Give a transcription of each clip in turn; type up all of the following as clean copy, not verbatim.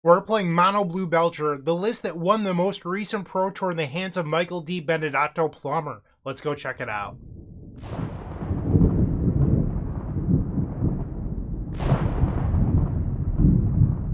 We're playing Mono-Blue Belcher, the list that won the most recent Pro Tour in the hands of Michael D. Benedetto Plummer. Let's go check it out.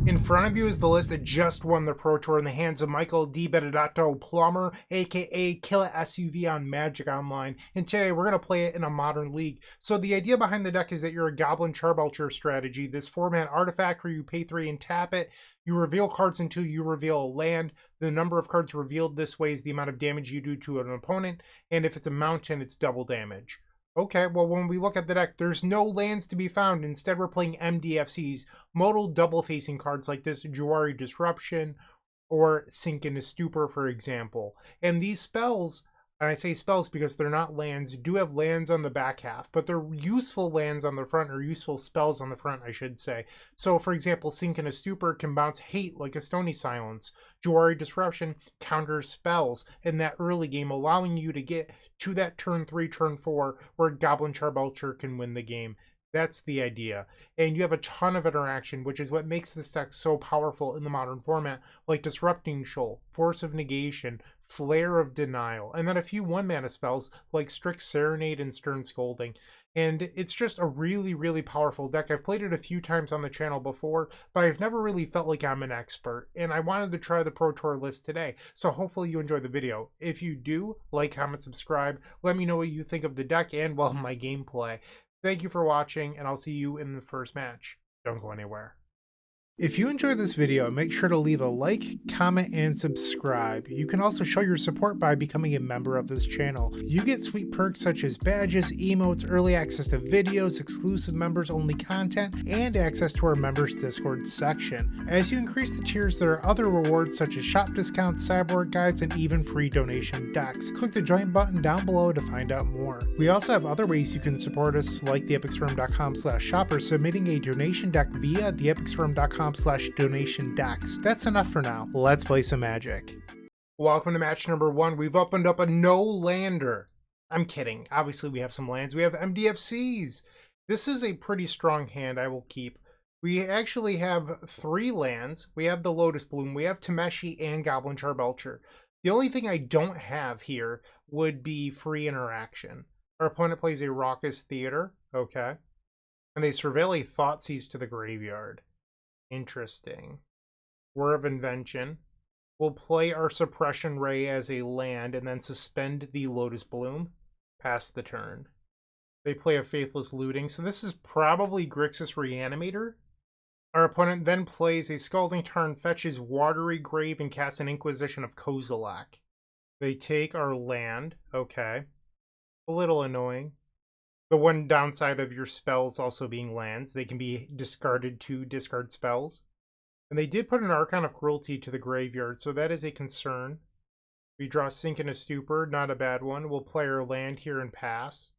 In front of you is the list that just won the Pro Tour in the hands of Michael D. Benedetto Plummer, aka Killer SUV on Magic Online. And today we're going to play it in a modern league. So the idea behind the deck is that you're a Goblin Charbelcher strategy. This 4-mana artifact where you pay 3 and tap it. You reveal cards until you reveal a land. The number of cards revealed this way is the amount of damage you do to an opponent. And if it's a mountain, it's double damage. Okay, well, when we look at the deck, there's no lands to be found. Instead, we're playing MDFCs, modal double-facing cards like this, Jawari Disruption, or Sink into Stupor, for example. And these spells, and I say spells because they're not lands, do have lands on the back half, but they're useful lands on the front, or useful spells on the front, I should say. So, for example, Sink into Stupor can bounce Hate like a Stony Silence. Jawari Disruption counters spells in that early game, allowing you to get to that turn 3, turn 4, where Goblin Charbelcher can win the game. That's the idea. And you have a ton of interaction, which is what makes this deck so powerful in the modern format, like Disrupting Shoal, Force of Negation, Flare of Denial, and then a few 1-mana spells like Strict Serenade and Stern Scolding. And it's just a really, really powerful deck. I've played it a few times on the channel before, but I've never really felt like I'm an expert. And I wanted to try the Pro Tour list today, so hopefully you enjoy the video. If you do, like, comment, subscribe. Let me know what you think of the deck and, well, my gameplay. Thank you for watching, and I'll see you in the first match. Don't go anywhere. If you enjoyed this video, make sure to leave a like, comment, and subscribe. You can also show your support by becoming a member of this channel. You get sweet perks such as badges, emotes, early access to videos, exclusive members-only content, and access to our members Discord section. As you increase the tiers, there are other rewards such as shop discounts, sideboard guides, and even free donation decks. Click the join button down below to find out more. We also have other ways you can support us, like theepicstorm.com/shop or submitting a donation deck via theepicstorm.com/donation decks. That's enough for now. Let's play some Magic. Welcome to match number 1. We've opened up a no-lander. I'm kidding. Obviously, we have some lands. We have MDFCs. This is a pretty strong hand I will keep. We actually have 3 lands. We have the Lotus Bloom. We have Tameshi and Goblin Charbelcher. The only thing I don't have here would be free interaction. Our opponent plays a Raucous Theater. Okay. And they surveil a Thoughtseize to the graveyard. Interesting. Whir of Invention. We'll play our Suppression Ray as a land and then suspend the Lotus Bloom. Pass the turn. They play a Faithless Looting, so this is probably Grixis Reanimator. Our opponent then plays a Scalding Tarn, fetches Watery Grave, and casts an Inquisition of Kozilek. They take our land. Okay. A little annoying. The one downside of your spells also being lands. They can be discarded to discard spells. And they did put an Archon of Cruelty to the graveyard, so that is a concern. We draw Sink into Stupor, not a bad one. We'll play our land here and pass.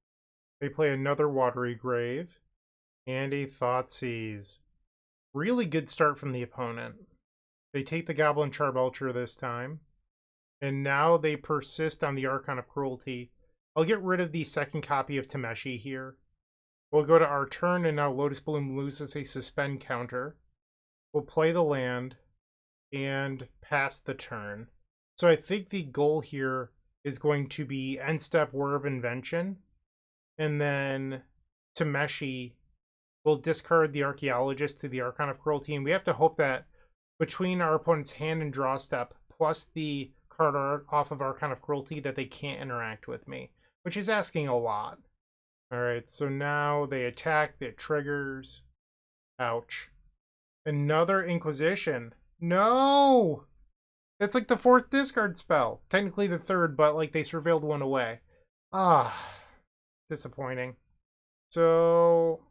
They play another Watery Grave. And a Thoughtseize. Really good start from the opponent. They take the Goblin Charbelcher this time. And now they persist on the Archon of Cruelty. I'll get rid of the second copy of Tameshi here. We'll go to our turn, and now Lotus Bloom loses a suspend counter. We'll play the land and pass the turn. So I think the goal here is going to be end step Whir of Invention, and then Tameshi will discard the Archaeologist to the Archon of Cruelty, and we have to hope that between our opponent's hand and draw step, plus the card art off of Archon of Cruelty, that they can't interact with me, which is asking a lot. Alright, so now they attack, it triggers. Ouch. Another Inquisition. No! That's like the 4th discard spell. Technically the 3rd, but like they surveilled one away. Ah, disappointing. So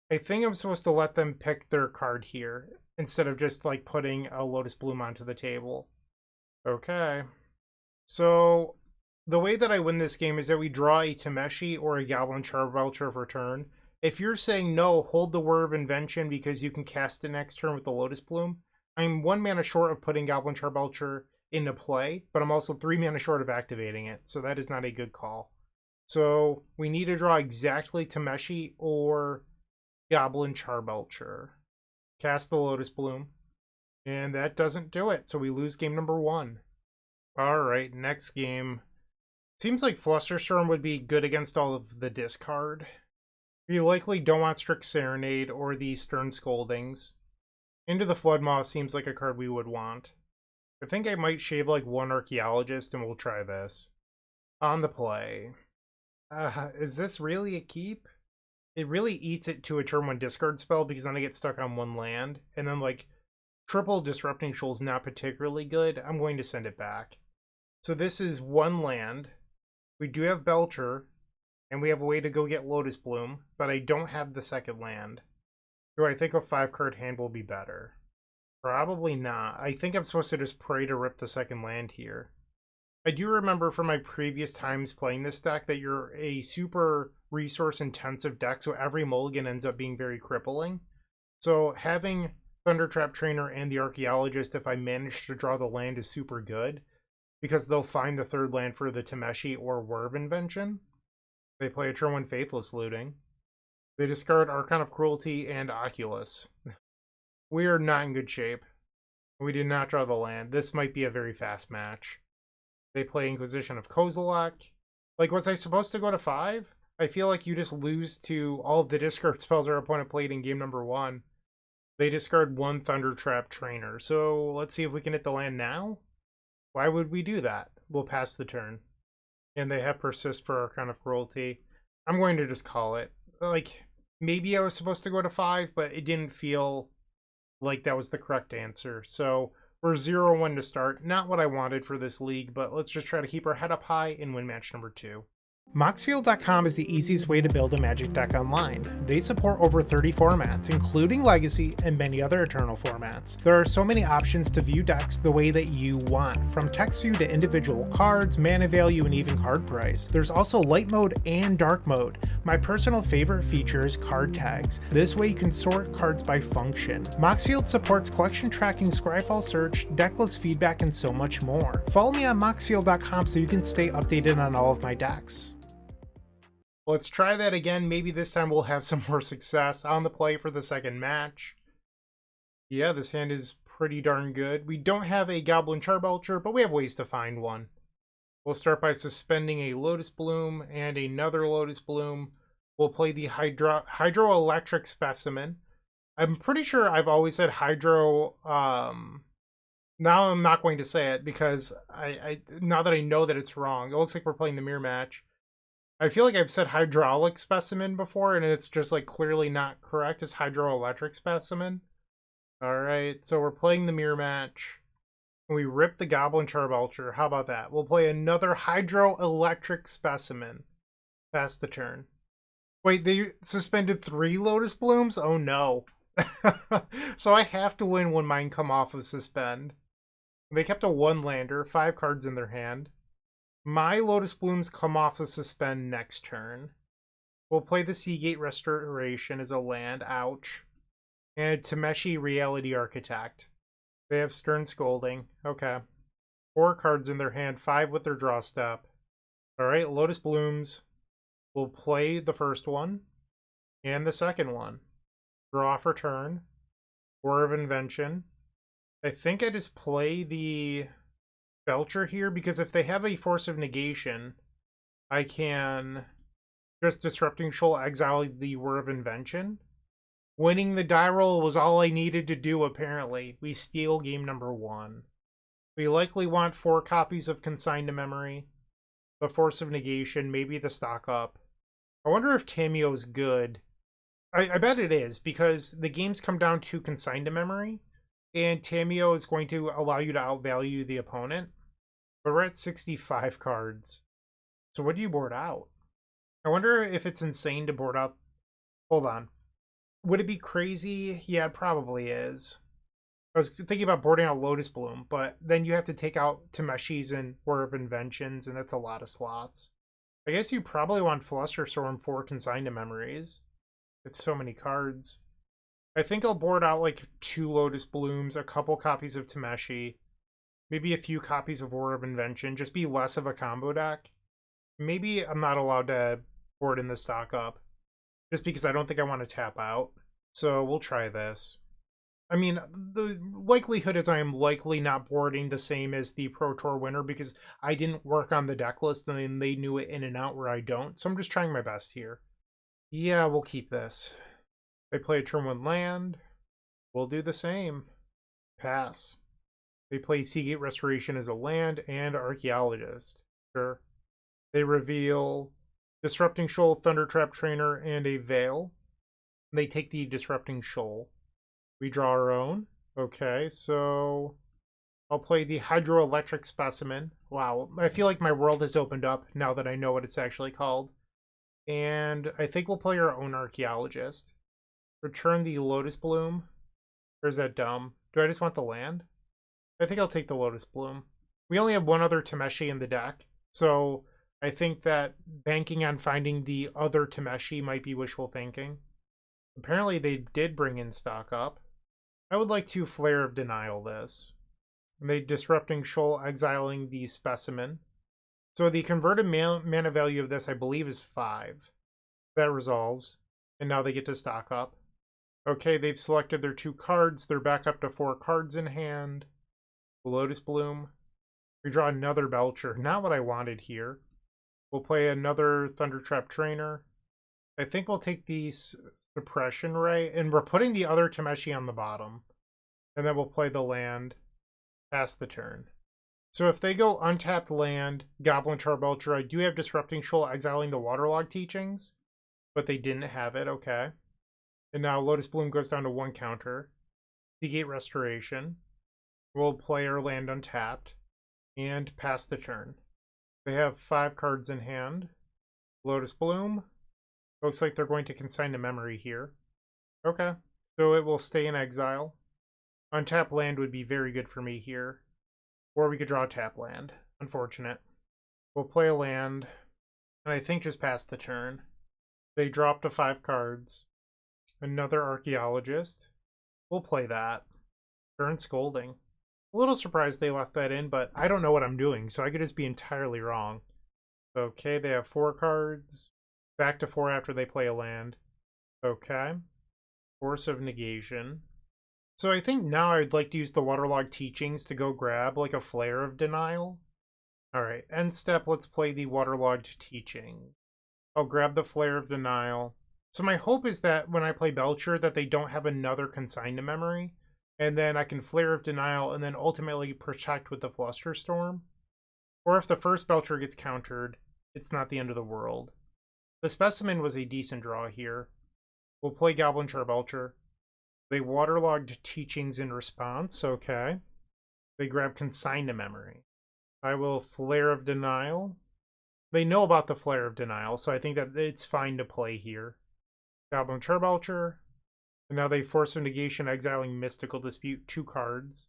I think I'm supposed to let them pick their card here instead of just like putting a Lotus Bloom onto the table. Okay. So the way that I win this game is that we draw a Tameshi or a Goblin Charbelcher for turn. If you're saying no, hold the Whir of Invention because you can cast it next turn with the Lotus Bloom, I'm 1 mana short of putting Goblin Charbelcher into play, but I'm also 3 mana short of activating it, so that is not a good call. So we need to draw exactly Tameshi or Goblin Charbelcher. Cast the Lotus Bloom. And that doesn't do it, so we lose game number 1. Alright, next game. Seems like Flusterstorm would be good against all of the discard. We likely don't want Strict Serenade or the Stern Scoldings. Into the Floodmaw seems like a card we would want. I think I might shave like one Archaeologist and we'll try this. On the play. Is this really a keep? It really eats it to a turn 1 discard spell because then I get stuck on 1 land. And then like triple Disrupting Shoal is not particularly good. I'm going to send it back. So this is 1 land. We do have Belcher. And we have a way to go get Lotus Bloom. But I don't have the second land. Do I think a 5-card hand will be better? Probably not. I think I'm supposed to just pray to rip the second land here. I do remember from my previous times playing this deck that you're a super resource intensive deck, so every mulligan ends up being very crippling. So having Thundertrap Trainer and the Archaeologist, if I manage to draw the land, is super good, because they'll find the third land for the Tameshi or War of Invention. They play a turn 1 Faithless Looting. They discard Archon of Cruelty and Oculus. We are not in good shape. We did not draw the land. This might be a very fast match. They play Inquisition of Kozilek. Like, was I supposed to go to 5? I feel like you just lose to all of the discard spells our opponent played in game number 1. They discard 1 Thundertrap Trainer. So let's see if we can hit the land now. Why would we do that? We'll pass the turn. And they have Persist for Archon of Cruelty. I'm going to just call it. Like, maybe I was supposed to go to 5, but it didn't feel like that was the correct answer. So we're 0-1 to start. Not what I wanted for this league, but let's just try to keep our head up high and win match number 2. Moxfield.com is the easiest way to build a Magic deck online. They support over 30 formats, including Legacy and many other Eternal formats. There are so many options to view decks the way that you want, from text view to individual cards, mana value, and even card price. There's also light mode and dark mode. My personal favorite feature is card tags. This way you can sort cards by function. Moxfield supports collection tracking, Scryfall search, decklist feedback, and so much more. Follow me on Moxfield.com so you can stay updated on all of my decks. Let's try that again. Maybe this time we'll have some more success. On the play for the second match. Yeah, this hand is pretty darn good. We don't have a Goblin Charbelcher, but we have ways to find one. We'll start by suspending a Lotus Bloom and another Lotus Bloom. We'll play the Hydroelectric Specimen. I'm pretty sure I've always said Hydro. Now I'm not going to say it because now that I know that it's wrong. It looks like we're playing the mirror match. I feel like I've said Hydraulic Specimen before, and it's just like clearly not correct. It's Hydroelectric Specimen. Alright, so we're playing the mirror match. We rip the Goblin Charbelcher. How about that? We'll play another Hydroelectric Specimen. Pass the turn. Wait, they suspended 3 Lotus Blooms? Oh no. So I have to win when mine come off of suspend. They kept a 1-lander, 5 cards in their hand. My Lotus Blooms come off of suspend next turn. We'll play the Seagate Restoration as a land. Ouch. And Tameshi Reality Architect. They have Stern Scolding. Okay. 4 cards in their hand, 5 with their draw step. Alright, Lotus Blooms. We'll play the first one. And the second one. Draw for turn. War of Invention. I think I just play the Belcher here, because if they have a Force of Negation, I can just Disrupting Shoal, exile the War of Invention. Winning the die roll was all I needed to do, apparently. We steal game number 1. We likely want 4 copies of Consigned to Memory, the Force of Negation, maybe the Stock Up. I wonder if Tamiyo is good. I bet it is, because the games come down to Consigned to Memory, and Tamiyo is going to allow you to outvalue the opponent. But we're at 65 cards. So what do you board out? I wonder if it's insane to board out. Hold on. Would it be crazy? Yeah, it probably is. I was thinking about boarding out Lotus Bloom, but then you have to take out Tameshis and War of Inventions, and that's a lot of slots. I guess you probably want Flusterstorm for Consigned to Memories. It's so many cards. I think I'll board out like 2 Lotus Blooms, a couple copies of Tameshi, maybe a few copies of War of Invention, just be less of a combo deck. Maybe I'm not allowed to board in the Stock Up, just because I don't think I want to tap out. So we'll try this. I mean, the likelihood is I am likely not boarding the same as the Pro Tour winner because I didn't work on the deck list and they knew it in and out where I don't. So I'm just trying my best here. Yeah, we'll keep this. They play a turn 1 land. We'll do the same. Pass. They play Seagate Restoration as a land and Archaeologist. Sure. They reveal Disrupting Shoal, Thundertrap Trainer, and a Veil. They take the Disrupting Shoal. We draw our own. Okay, so I'll play the Hydroelectric Specimen. Wow, I feel like my world has opened up now that I know what it's actually called. And I think we'll play our own Archaeologist. Return the Lotus Bloom. Or is that dumb? Do I just want the land? I think I'll take the Lotus Bloom. We only have one other Tameshi in the deck, so I think that banking on finding the other Tameshi might be wishful thinking. Apparently they did bring in stock up. I would like to Flare of Denial this. They Disrupting Shoal, exiling the Specimen. So the converted mana value of this, I believe, is 5. That resolves. And now they get to stock up. Okay, they've selected their 2 cards. They're back up to 4 cards in hand. Lotus Bloom. We draw another Belcher. Not what I wanted here. We'll play another Thundertrap Trainer. I think we'll take the Suppression Ray. And we're putting the other Tameshi on the bottom. And then we'll play the land. Pass the turn. So if they go untapped land, Goblin Charbelcher, I do have Disrupting Shoal, exiling the Waterlog Teachings. But they didn't have it, okay. And now Lotus Bloom goes down to 1 counter. Seagate Restoration. We'll play our land untapped. And pass the turn. They have 5 cards in hand. Lotus Bloom. Looks like they're going to consign to memory here. Okay. So it will stay in exile. Untap land would be very good for me here. Or we could draw a tap land. Unfortunate. We'll play a land. And I think just pass the turn. They drop to 5 cards. Another Archaeologist. We'll play that. Turn Scolding. A little surprised they left that in, but I don't know what I'm doing, so I could just be entirely wrong. Okay, they have 4 cards. Back to 4 after they play a land. Okay. Force of Negation. So I think now I'd like to use the Waterlog Teachings to go grab like a Flare of Denial. Alright, end step, let's play the Waterlogged Teaching. I'll grab the Flare of Denial. So my hope is that when I play Belcher that they don't have another consign to memory. And then I can Flare of Denial and then ultimately protect with the Flusterstorm. Or if the first Belcher gets countered, it's not the end of the world. The Specimen was a decent draw here. We'll play Goblin Charbelcher. They Waterlogged Teachings in response, okay. They grab Consign to Memory. I will Flare of Denial. They know about the Flare of Denial, so I think that it's fine to play here. Goblin Charbelcher. And now they Force of Negation, exiling Mystical Dispute, 2 cards.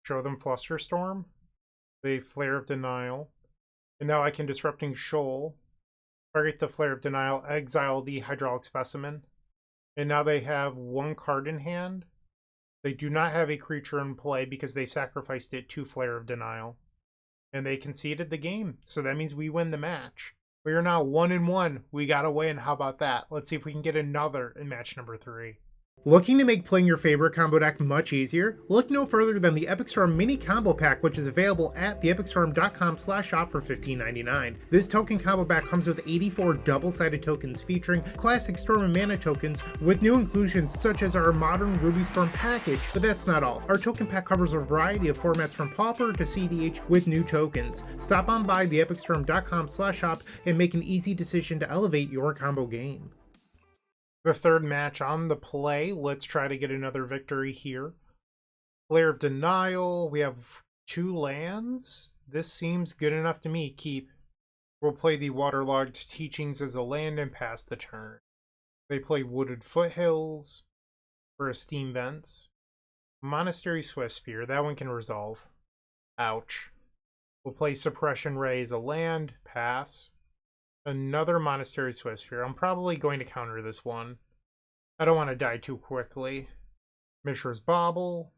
Show them Flusterstorm. They Flare of Denial. And now I can Disrupting Shoal. Target the Flare of Denial, exile the Hydraulic Specimen. And now they have 1 card in hand. They do not have a creature in play because they sacrificed it to Flare of Denial. And they conceded the game. So that means we win the match. We are now 1-1. We got a win. How about that? Let's see if we can get another in match number 3. Looking to make playing your favorite combo deck much easier? Look no further than the Epic Storm Mini Combo Pack, which is available at theepicstorm.com/shop for $15.99. This token combo pack comes with 84 double-sided tokens featuring classic Storm and Mana tokens with new inclusions such as our modern Ruby Storm package, but that's not all. Our token pack covers a variety of formats from Pauper to CDH with new tokens. Stop on by theepicstorm.com/shop and make an easy decision to elevate your combo game. The third match on the play. Let's try to get another victory here. Flare of Denial. We have 2 lands. This seems good enough to me. Keep. We'll play the Waterlogged Teachings as a land and pass the turn. They play Wooded Foothills for a Steam Vents. Monastery Swiftspear. That one can resolve. Ouch. We'll play Suppression Ray as a land. Pass. Another Monastery Swiftspear. I'm probably going to counter this one. I don't want to die too quickly. Mishra's Bauble.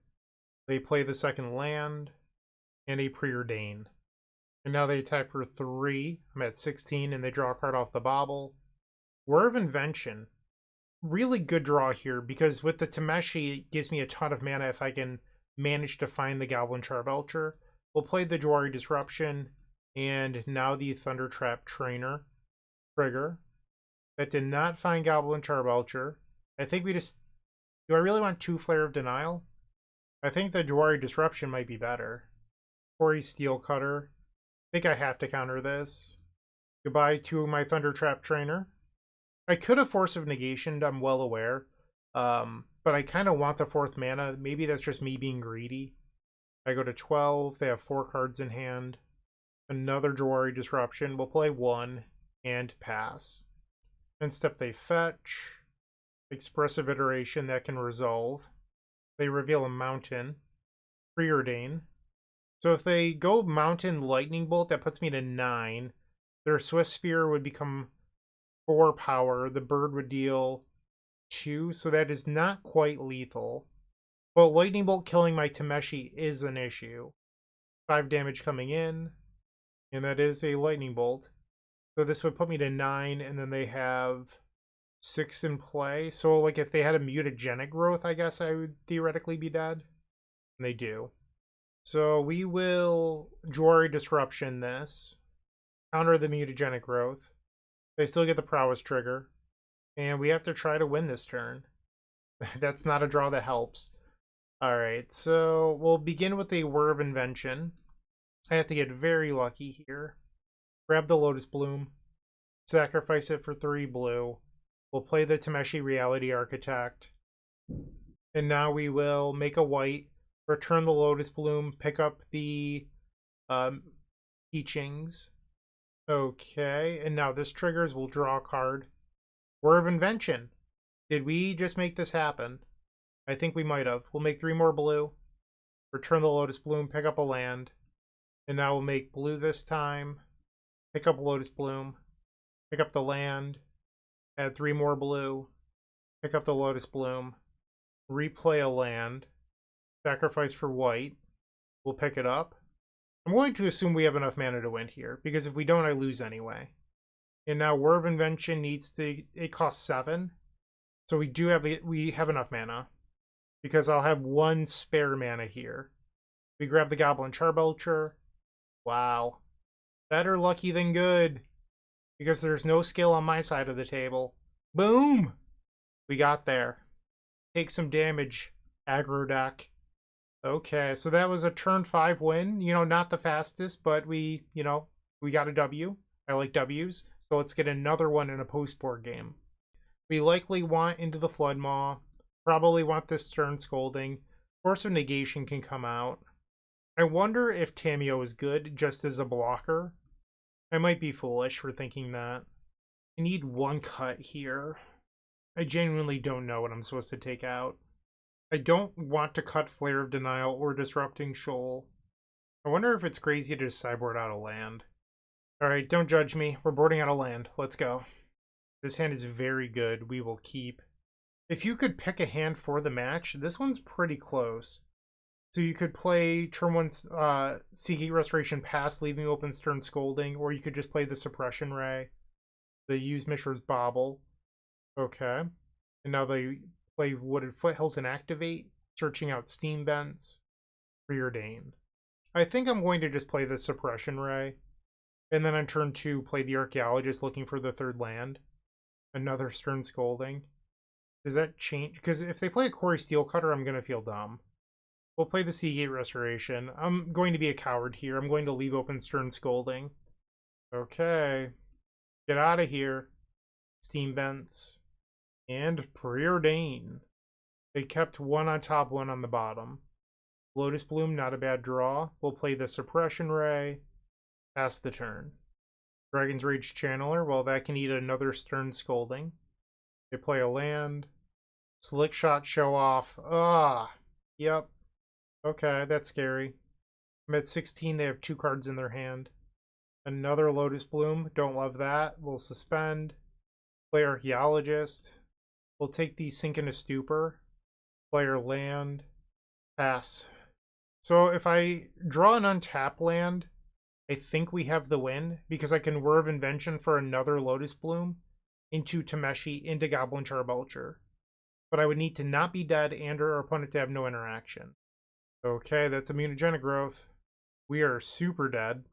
They play the second land. And a Preordain. And now they attack for 3. I'm at 16 and they draw a card off the Bauble. War of Invention. really good draw here because with the Tameshi, it gives me a ton of mana if I can manage to find the Goblin Charbelcher. We'll play the Jwari Disruption and now the Thundertrap Trainer trigger. That did not find Goblin Charbelcher. I think we just... Do I really want 2 Flare of Denial? I think the Jwari Disruption might be better. Quarry Steel Cutter. I think I have to counter this. Goodbye to my Thundertrap Trainer. I could have Force of Negation, I'm well aware. But I kind of want the 4th mana. Maybe that's just me being greedy. I go to 12. They have 4 cards in hand. Another Jwari Disruption. We'll play 1 and pass. End step they fetch. Expressive Iteration that can resolve. They reveal a Mountain. Preordain. So if they go Mountain Lightning Bolt, that puts me to 9. Their Swift Spear would become 4 power. The bird would deal 2, so that is not quite lethal. But Lightning Bolt killing my Tameshi is an issue. 5 damage coming in, and that is a Lightning Bolt. So this would put me to 9, and then they have 6 in play. So like if they had a Mutagenic Growth, I guess I would theoretically be dead. And they do. So we will Jwari Disruption this. Counter the Mutagenic Growth. They still get the Prowess trigger. And we have to try to win this turn. That's not a draw that helps. Alright, so we'll begin with a Whir of Invention. I have to get very lucky here. Grab the Lotus Bloom. Sacrifice it for 3 blue. We'll play the Tameshi Reality Architect. And now we will make a white. Return the Lotus Bloom. Pick up the Teachings. Okay, and now this triggers. We'll draw a card. Whir of Invention. Did we just make this happen? I think we might have. We'll make 3 more blue. Return the Lotus Bloom. Pick up a land. And now we'll make blue this time. Pick up Lotus Bloom. Pick up the land. Add 3 more blue. Pick up the Lotus Bloom. Replay a land. Sacrifice for white. We'll pick it up. I'm going to assume we have enough mana to win here, because if we don't, I lose anyway. And now Whir of Invention needs to... It costs 7. So we have enough mana. Because I'll have 1 spare mana here. We grab the Goblin Charbelcher. Wow. Better lucky than good. Because there's no skill on my side of the table. Boom! We got there. Take some damage, aggro deck. Okay, so that was a turn 5 win. You know, not the fastest, but we got a W. I like W's. So let's get another one in a post-board game. We likely want Into the Floodmaw. Probably want this Stern Scolding. Force of Negation can come out. I wonder if Tamiyo is good just as a blocker. I might be foolish for thinking that. I need 1 cut here. I genuinely don't know what I'm supposed to take out. I don't want to cut Flare of Denial or Disrupting Shoal. I wonder if it's crazy to sideboard out a land. Alright, don't judge me. We're boarding out a land. Let's go. This hand is very good. We will keep. If you could pick a hand for the match, this one's pretty close. So you could play turn 1 Seeking Restoration Pass, leaving open Stern Scolding, or you could just play the Suppression Ray. They use Mishra's Bauble. Okay. And now they play Wooded Foothills and activate, searching out Steam Vents, Preordained. I think I'm going to just play the Suppression Ray. And then on turn 2, play the Archaeologist looking for the 3rd land. Another Stern Scolding. Does that change? Because if they play a Quarry Steel Cutter, I'm going to feel dumb. We'll play the Seagate Restoration. I'm going to be a coward here. I'm going to leave open Stern Scolding. Okay. Get out of here. Steam Vents. And Preordain. They kept 1 on top, 1 on the bottom. Lotus Bloom, not a bad draw. We'll play the Suppression Ray. Pass the turn. Dragon's Rage Channeler. Well, that can eat another Stern Scolding. They play a land. Slick Shot Show Off. Ah. Yep. Okay, that's scary. I'm at 16. They have 2 cards in their hand. Another Lotus Bloom. Don't love that. We'll suspend. Play Archaeologist. We'll take the Sink into Stupor. Player land. Pass. So if I draw an untap land, I think we have the win because I can Whir of Invention for another Lotus Bloom. into Tameshi, into Goblin Charbelcher. But I would need to not be dead and or our opponent to have no interaction. Okay, that's immunogenic growth. We are super dead.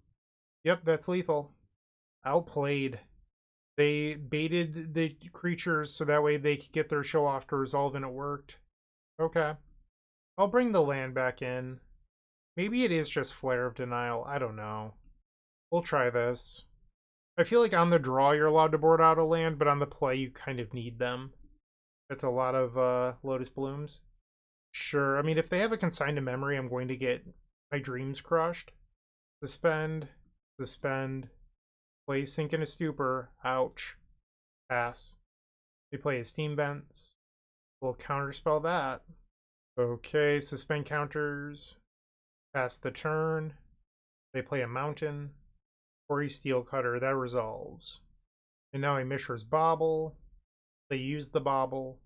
Yep, that's lethal. Outplayed. They baited the creatures so that way they could get their show off to resolve, and it worked. Okay. I'll bring the land back in. Maybe it is just Flare of Denial. I don't know. We'll try this. I feel like on the draw you're allowed to board out a land, but on the play you kind of need them. That's a lot of Lotus Blooms. Sure, I mean, if they have a consigned to memory, I'm going to get my dreams crushed. Suspend. Suspend. Play Sink into Stupor. Ouch. Pass. They play Steam Vents. We'll counterspell that. Okay, suspend counters. Pass the turn. They play a Mountain. Quarry Steel Cutter. That resolves. And now a Mishra's Bauble. They use the Bauble.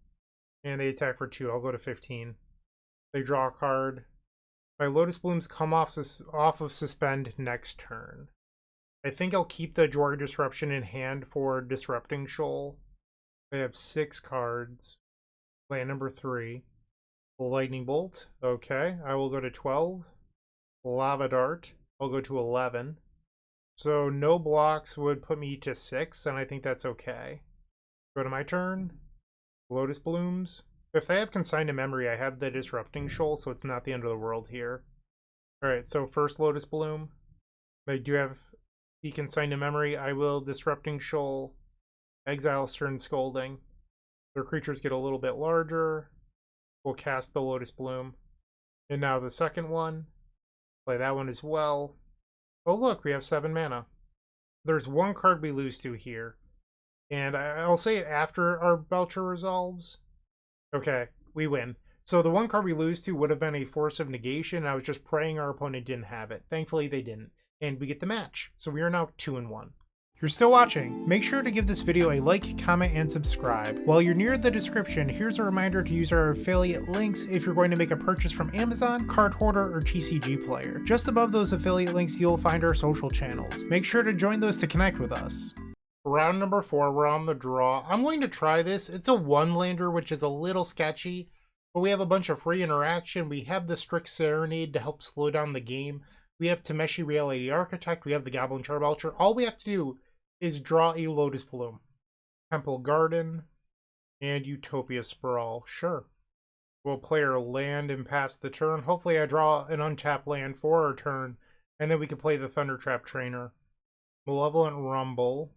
And they attack for 2. I'll go to 15. They draw a card. My Lotus Blooms come off of Suspend next turn. I think I'll keep the Jwari Disruption in hand for Disrupting Shoal. They have 6 cards. Land number 3. Lightning Bolt. Okay, I will go to 12. Lava Dart. I'll go to 11. So no blocks would put me to 6, and I think that's okay. Go to my turn. Lotus Blooms. If they have consigned to memory, I have the Disrupting Shoal, so it's not the end of the world here. Alright, so first Lotus Bloom. They do have the consigned to memory. I will Disrupting Shoal, exile Stern Scolding. Their creatures get a little bit larger. We'll cast the Lotus Bloom. And now the second one. Play that one as well. Oh look, we have 7 mana. There's one card we lose to here. And I'll say it after our Belcher resolves. Okay, we win. So the one card we lose to would have been a Force of Negation. I was just praying our opponent didn't have it. Thankfully they didn't. And we get the match. So we are now 2-1. You're still watching. Make sure to give this video a like, comment, and subscribe. While you're near the description, here's a reminder to use our affiliate links if you're going to make a purchase from Amazon, Card Hoarder, or TCG Player. Just above those affiliate links, you'll find our social channels. Make sure to join those to connect with us. Round number 4, we're on the draw. I'm going to try this. It's a 1-lander, which is a little sketchy, but we have a bunch of free interaction. We have the Strict Serenade to help slow down the game. We have Tameshi Reality Architect. We have the Goblin Charbelcher. All we have to do is draw a Lotus Bloom. Temple Garden and Utopia Sprawl. Sure. We'll play our land and pass the turn. Hopefully I draw an untapped land for our turn, and then we can play the Thundertrap Trainer. Malevolent Rumble.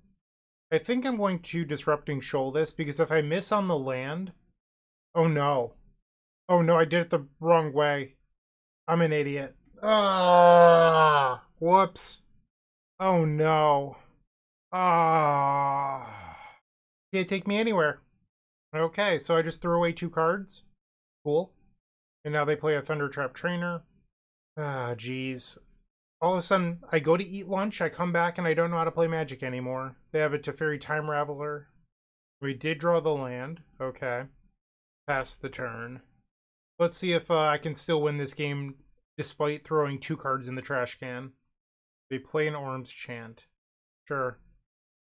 I think I'm going to Disrupting Shoal this, because if I miss on the land... Oh no. Oh no, I did it the wrong way. I'm an idiot. Ah, whoops. Oh no. Ah. Can't take me anywhere. Okay, so I just threw away 2 cards. Cool. And now they play a Thundertrap Trainer. Ah, jeez. All of a sudden, I go to eat lunch, I come back, and I don't know how to play Magic anymore. They have a Teferi Time Raveler. We did draw the land. Okay. Pass the turn. Let's see if I can still win this game despite throwing 2 cards in the trash can. They play an Orim's Chant. Sure.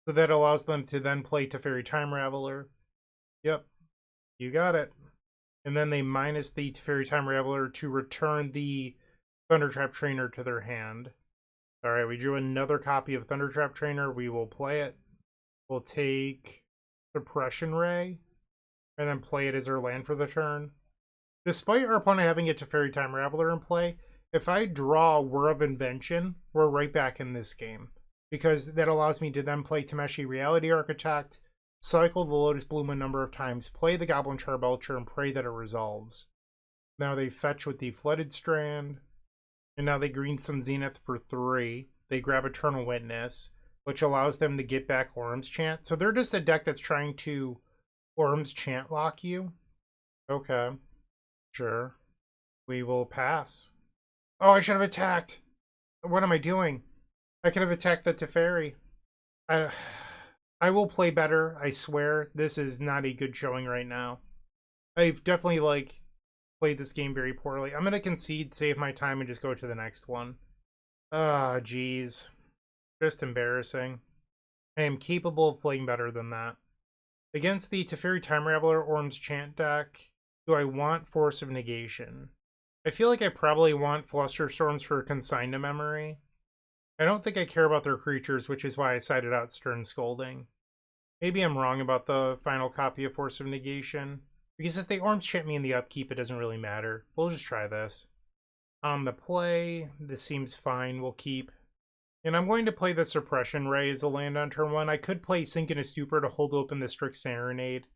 So that allows them to then play Teferi Time Raveler. Yep. You got it. And then they minus the Teferi Time Raveler to return the Thundertrap Trainer to their hand. Alright, we drew another copy of Thundertrap Trainer. We will play it. We'll take Suppression Ray and then play it as our land for the turn. Despite our opponent having a Teferi Time Raveler in play, if I draw Whir of Invention, we're right back in this game. Because that allows me to then play Tameshi Reality Architect, cycle the Lotus Bloom a number of times, play the Goblin Charbelcher, and pray that it resolves. Now they fetch with the Flooded Strand, and now they Green Sun Zenith for 3. They grab Eternal Witness, which allows them to get back Orim's Chant. So they're just a deck that's trying to Orim's Chant lock you. Okay. Sure. We will pass. Oh, I should have attacked. What am I doing? I could have attacked the Teferi. I will play better, I swear. This is not a good showing right now. I've definitely, played this game very poorly. I'm going to concede, save my time, and just go to the next one. Ah, jeez. Just embarrassing. I am capable of playing better than that. Against the Teferi Time Raveler Orim's Chant deck, do I want Force of Negation? I feel like I probably want Flusterstorms for Consign to Memory. I don't think I care about their creatures, which is why I cited out Stern Scolding. Maybe I'm wrong about the final copy of Force of Negation, because if they Orim's Chant me in the upkeep, it doesn't really matter. We'll just try this. On the play, this seems fine, we'll keep. And I'm going to play the Suppression Ray as a land on turn 1. I could play Sink into Stupor to hold open the Strict Serenade.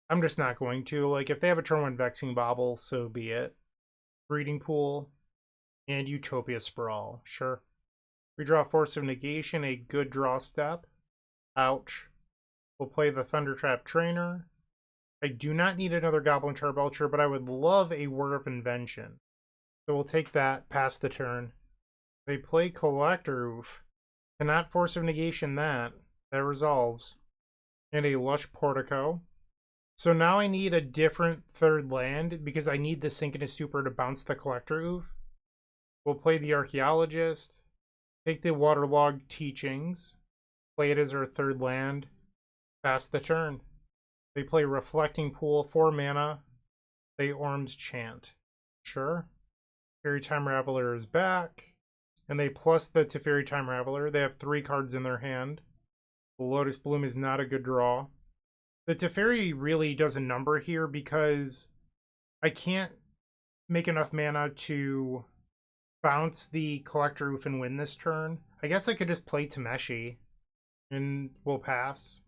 I'm just not going to. Like, if they have a turn 1 Vexing Bauble, so be it. Breeding Pool, and Utopia Sprawl. Sure. We draw Force of Negation, a good draw step. Ouch. We'll play the Thundertrap Trainer. I do not need another Goblin Charbelcher, but I would love a Word of Invention. So we'll take that, pass the turn. They play Collector Oof. Cannot Force of Negation that. That resolves. And a Lush Portico. So now I need a different third land because I need the Sink into Stupor to bounce the Collector Oof. We'll play the Archaeologist. Take the Waterlogged Teachings. Play it as our third land. Pass the turn. They play Reflecting Pool, 4 mana. They Orim's Chant. Sure. Teferi Time Raveler is back. And they plus the Teferi Time Raveler. They have 3 cards in their hand. The Lotus Bloom is not a good draw. The Teferi really does a number here because I can't make enough mana to bounce the Collector Oof and win this turn. I guess I could just play Tameshi and we'll pass.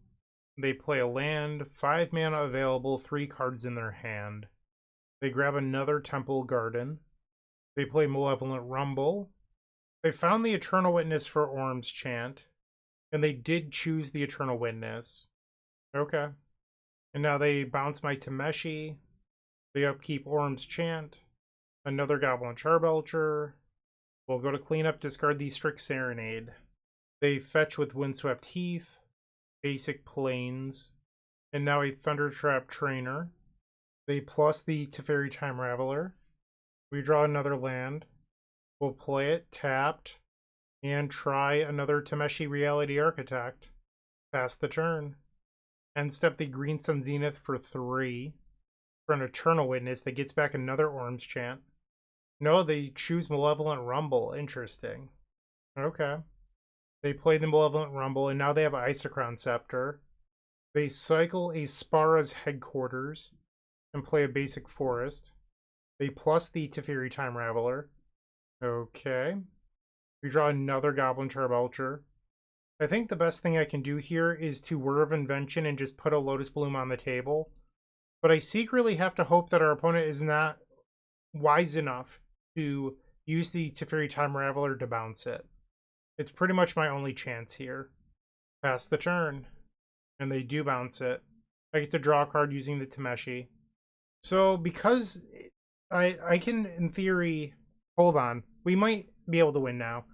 They play a land, 5 mana available, 3 cards in their hand. They grab another Temple Garden. They play Malevolent Rumble. They found the Eternal Witness for Orim's Chant, and they did choose the Eternal Witness. Okay. And now they bounce my Tameshi. They upkeep Orim's Chant. Another Goblin Charbelcher. We'll go to cleanup, discard the Strict Serenade. They fetch with Windswept Heath, Basic Plains, and now a Thundertrap Trainer. They plus the Teferi Time Raveler. We draw another land. We'll play it tapped and try another Tameshi Reality Architect. Pass the turn. End step the Green Sun Zenith for 3 for an Eternal Witness that gets back another Orim's Chant. No, they choose Malevolent Rumble. Interesting. Okay. They play the Malevolent Rumble, and now they have Isochron Scepter. They cycle a Spara's Headquarters and play a basic Forest. They plus the Teferi Time Raveler. Okay. We draw another Goblin Charbelcher. I think the best thing I can do here is to Word of Invention and just put a Lotus Bloom on the table. But I secretly have to hope that our opponent is not wise enough to use the Teferi Time Raveler to bounce it. It's pretty much my only chance here. Pass the turn. And they do bounce it. I get to draw a card using the Tameshi. So because I can, in theory... Hold on. We might be able to win now.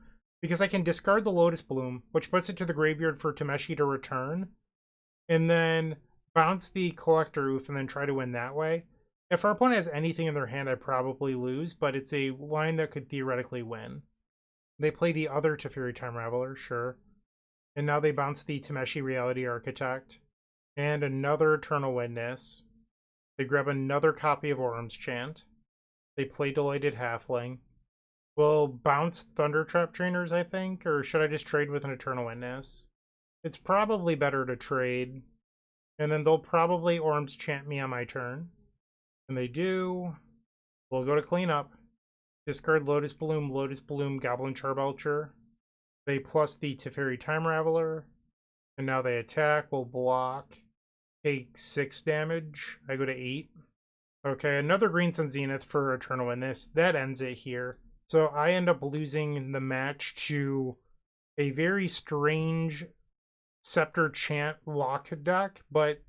Because I can discard the Lotus Bloom, which puts it to the graveyard for Tameshi to return. And then bounce the Collector Oof and then try to win that way. If our opponent has anything in their hand, I probably lose, but it's a line that could theoretically win. They play the other Teferi Time Raveler, sure. And now they bounce the Tameshi Reality Architect. And another Eternal Witness. They grab another copy of Orim's Chant. They play Delighted Halfling. We'll bounce Thundertrap Trainers, I think, or should I just trade with an Eternal Witness? It's probably better to trade. And then they'll probably Orim's Chant me on my turn. And they do. We'll go to cleanup. Discard Lotus Bloom, Goblin Charbelcher. They plus the Teferi Time Raveler. And now they attack. We'll block. Take 6 damage. I go to 8. Okay, another Green Sun Zenith for Eternal Witness. That ends it here. So I end up losing the match to a very strange Scepter Chant lock deck. But,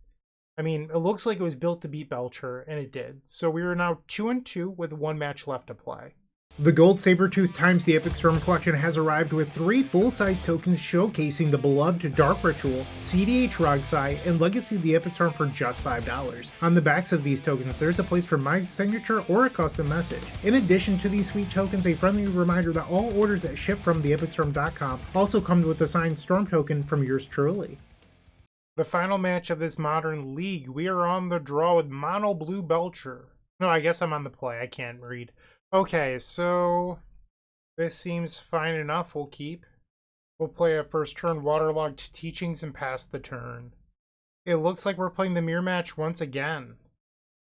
I mean, it looks like it was built to beat Belcher, and it did. So we are now 2-2 with 1 match left to play. The Gold Sabertooth times the Epic Storm collection has arrived with 3 full-size tokens showcasing the beloved Dark Ritual, CDH Rogsai, and Legacy of the Epic Storm for just $5. On the backs of these tokens, there's a place for my signature or a custom message. In addition to these sweet tokens, a friendly reminder that all orders that ship from theepicstorm.com also come with a signed Storm token from yours truly. The final match of this modern league. We are on the draw with Mono-Blue Belcher. No, I guess I'm on the play. I can't read. Okay, so this seems fine enough. We'll keep. We'll play a first turn Waterlogged Teachings and pass the turn. It looks like we're playing the mirror match once again.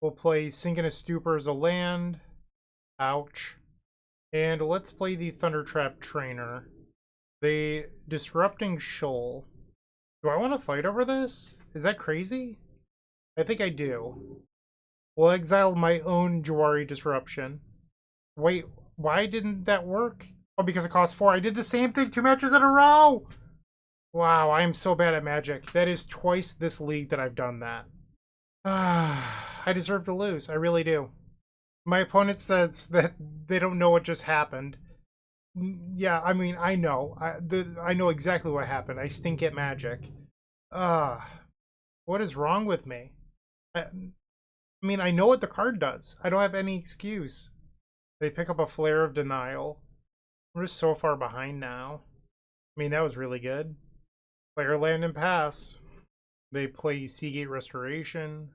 We'll play Sinking Stupor as a land. Ouch. And let's play the Thundertrap Trainer. The Disrupting Shoal. Do I want to fight over this? Is that crazy? I think I do. We'll exile my own Jawari Disruption. Wait, why didn't that work? Oh, because it costs 4. I did the same thing 2 matches in a row! Wow, I am so bad at Magic. That is twice this league that I've done that. I deserve to lose. I really do. My opponent says that they don't know what just happened. Yeah, I mean, I know. I know exactly what happened. I stink at Magic. What is wrong with me? I mean, I know what the card does. I don't have any excuse. They pick up a Flare of Denial. We're just so far behind now. I mean, that was really good. Player land and pass. They play Seagate Restoration.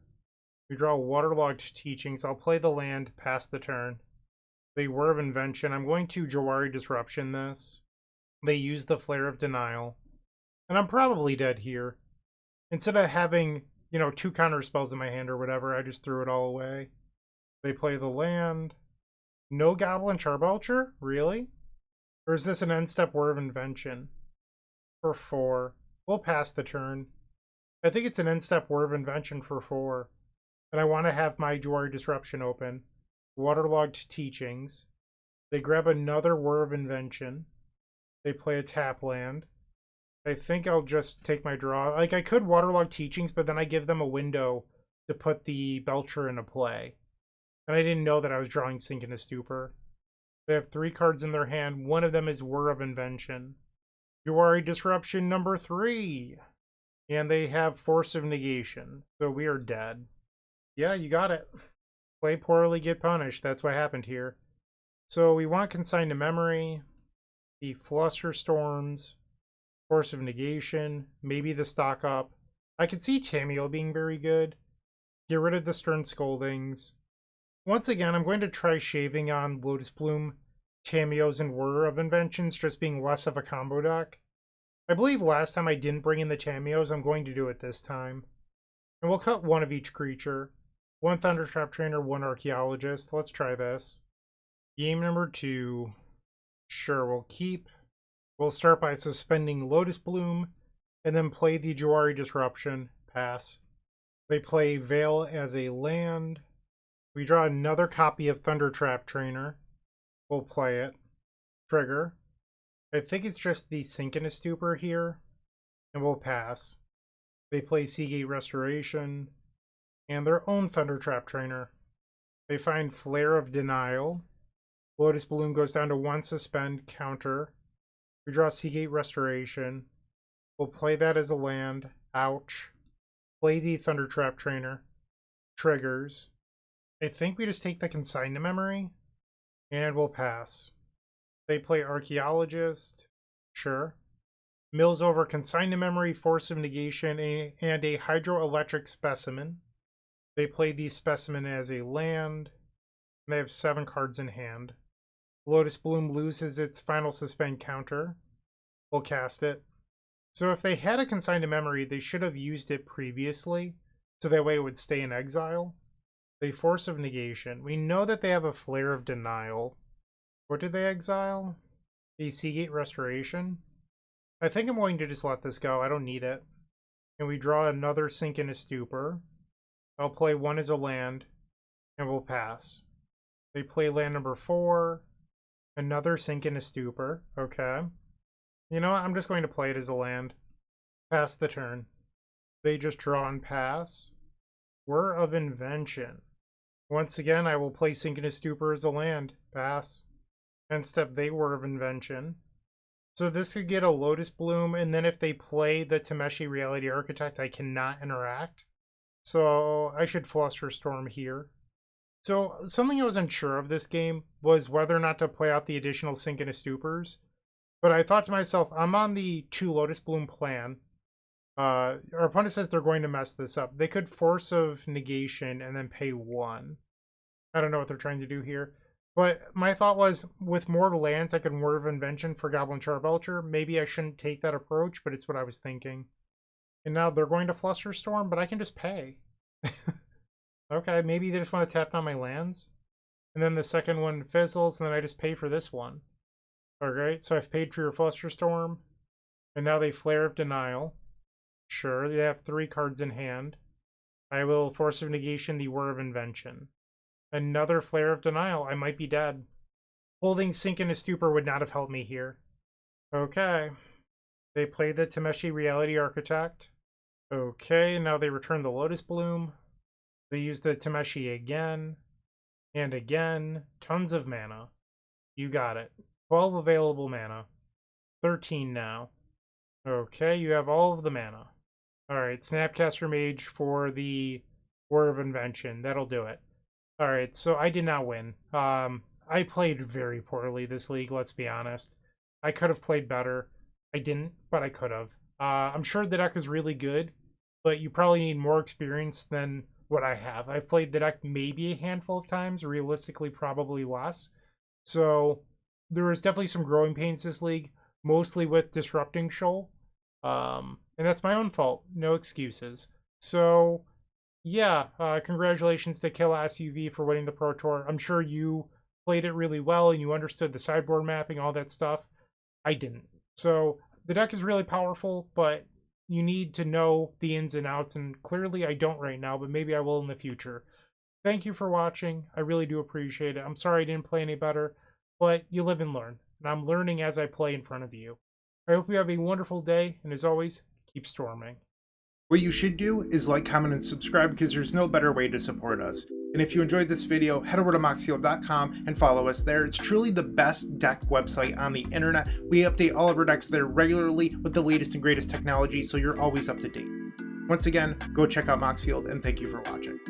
We draw Waterlogged Teachings. I'll play the land, pass the turn. They Whir of Invention. I'm going to Jawari Disruption this. They use the Flare of Denial. And I'm probably dead here. Instead of having, you know, 2 counter spells in my hand or whatever, I just threw it all away. They play the land. No Goblin Charbelcher? Really? Or is this an end-step Whir of Invention? For 4. We'll pass the turn. I think it's an end-step Whir of Invention for 4. And I want to have my Jawari Disruption open. Waterlogged Teachings. They grab another Whir of Invention. They play a tap land. I think I'll just take my draw. Like, I could Waterlogged Teachings, but then I give them a window to put the Belcher into play. And I didn't know that I was drawing Sinking Stupor. They have 3 cards in their hand. One of them is Whir of Invention. Jawari Disruption number 3. And they have Force of Negation. So we are dead. Yeah, you got it. Play poorly, get punished. That's what happened here. So we want Consign to Memory, the Flusterstorms, Force of Negation, maybe the Stock Up. I could see Tamiyo being very good. Get rid of the Stern Scoldings. Once again, I'm going to try shaving on Lotus Bloom, Tamiyos, and Whir of Inventions, just being less of a combo deck. I believe last time I didn't bring in the Tamiyos. I'm going to do it this time. And we'll cut 1 of each creature. 1 Thundertrap Trainer, 1 Archaeologist. Let's try this. Game number 2. Sure, we'll keep. We'll start by suspending Lotus Bloom, and then play the Jawari Disruption. Pass. They play Veil as a land. We draw another copy of Thundertrap Trainer. We'll play it. Trigger. I think it's just the Sinking Stupor here, and we'll pass. They play Seagate Restoration, and their own Thundertrap Trainer. They find Flare of Denial. Lotus Bloom goes down to 1 suspend, counter. We draw Seagate Restoration. We'll play that as a land. Ouch. Play the Thundertrap Trainer. Triggers. I think we just take the Consign to Memory, and we'll pass. They play Archaeologist. Sure. Mills over Consign to Memory, Force of Negation, and a Hydroelectric Specimen. They play the Specimen as a land. They have 7 cards in hand. Lotus Bloom loses its final suspend counter. We'll cast it. So if they had a Consign to Memory, they should have used it previously, so that way it would stay in exile. They Force of Negation. We know that they have a Flare of Denial. What did they exile? The Seagate Restoration? I think I'm going to just let this go. I don't need it. And we draw another Sinking Stupor. I'll play 1 as a land, and we'll pass. They play land number 4. Another Sinking Stupor. Okay. You know what? I'm just going to play it as a land. Pass the turn. They just draw and pass. Whir of Invention. Once again, I will play Sinking Stupor as a land. Pass. End step, they Whir of Invention. So this could get a Lotus Bloom, and then if they play the Tameshi Reality Architect, I cannot interact. So I should Flusterstorm here. So something I was unsure of this game was whether or not to play out the additional Sinking Stupors. But I thought to myself, I'm on the 2 Lotus Bloom plan. Our opponent says they're going to mess this up. They could Force of Negation and then pay 1. I don't know what they're trying to do here. But my thought was, with mortal lands, I could Word of Invention for Goblin Charbelcher. Maybe I shouldn't take that approach, but it's what I was thinking. And now they're going to Flusterstorm, but I can just pay. Okay, maybe they just want to tap down my lands. And then the second one fizzles, and then I just pay for this one. Alright, so I've paid for your Flusterstorm. And now they Flare of Denial. Sure, they have 3 cards in hand. I will Force of Negation the Word of Invention. Another Flare of Denial. I might be dead. Holding Sink into Stupor would not have helped me here. Okay. They play the Tameshi Reality Architect. Okay, now they return the Lotus Bloom. They use the Tameshi again. And again. Tons of mana. You got it. 12 available mana. 13 now. Okay, you have all of the mana. Alright, Snapcaster Mage for the Word of Invention. That'll do it. Alright, so I did not win. I played very poorly this league, let's be honest. I could have played better. I didn't, but I could have. I'm sure the deck is really good, but you probably need more experience than what I have. I've played the deck maybe a handful of times, realistically probably less. So there was definitely some growing pains this league, mostly with disrupting Shoal. And that's my own fault. No excuses. So, yeah, congratulations to Killa SUV for winning the Pro Tour. I'm sure you played it really well and you understood the sideboard mapping, all that stuff. I didn't. So, the deck is really powerful, but you need to know the ins and outs, and clearly I don't right now, but maybe I will in the future. Thank you for watching. I really do appreciate it. I'm sorry I didn't play any better, but you live and learn, and I'm learning as I play in front of you. I hope you have a wonderful day, and as always, keep storming. What you should do is like, comment, and subscribe because there's no better way to support us. And if you enjoyed this video, head over to moxfield.com and follow us there. It's truly the best deck website on the internet. We update all of our decks there regularly with the latest and greatest technology, so you're always up to date. Once again, go check out Moxfield, and thank you for watching.